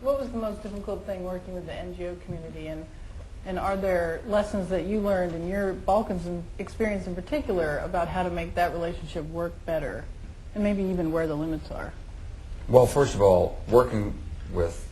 What was the most difficult thing working with the NGO community, and are there lessons that you learned in your Balkans experience in particular about how to make that relationship work better, and maybe even where the limits are? Well, first of all, working with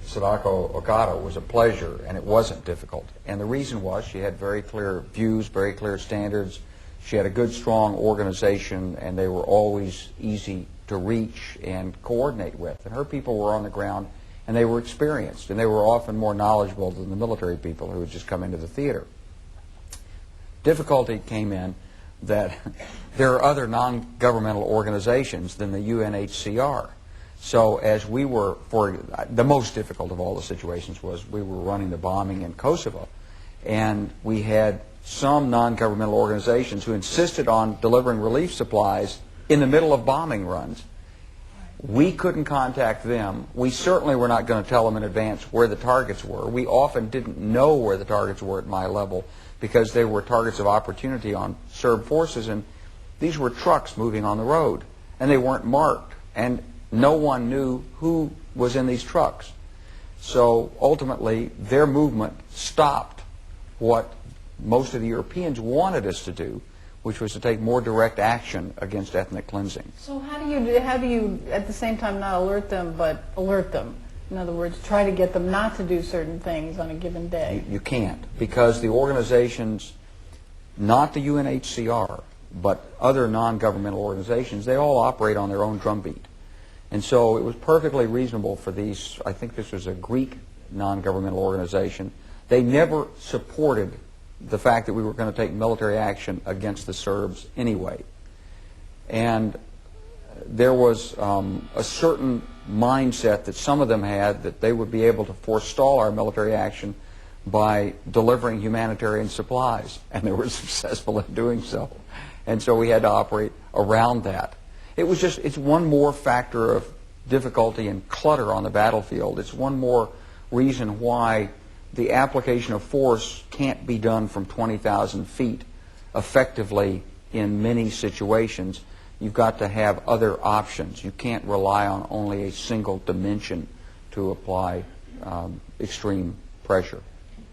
Sadako Ogata was a pleasure, and it wasn't difficult. And the reason was she had very clear views, very clear standards. She had a good, strong organization, and they were always easy to reach and coordinate with. And her people were on the ground, and they were experienced, and they were often more knowledgeable than the military people who had just come into the theater. Difficulty came in that there are other non-governmental organizations than the UNHCR. So as we were, the most difficult of all the situations was we were running the bombing in Kosovo, and we had some non-governmental organizations who insisted on delivering relief supplies in the middle of bombing runs. We couldn't contact them. We certainly were not going to tell them in advance where the targets were. We often didn't know where the targets were at my level because they were targets of opportunity on Serb forces, and these were trucks moving on the road, and they weren't marked, and no one knew who was in these trucks. So ultimately, their movement stopped what most of the Europeans wanted us to do, which was to take more direct action against ethnic cleansing. So how do you at the same time not alert them, but alert them? In other words, try to get them not to do certain things on a given day. You can't, because the organizations, not the UNHCR, but other non-governmental organizations, they all operate on their own drumbeat. And so it was perfectly reasonable for these, I think this was a Greek non-governmental organization, they never supported the fact that we were going to take military action against the Serbs anyway. And there was a certain mindset that some of them had that they would be able to forestall our military action by delivering humanitarian supplies, and they were successful in doing so. And so we had to operate around that. It's one more factor of difficulty and clutter on the battlefield. It's one more reason why the application of force can't be done from 20,000 feet effectively in many situations. You've got to have other options. You can't rely on only a single dimension to apply extreme pressure.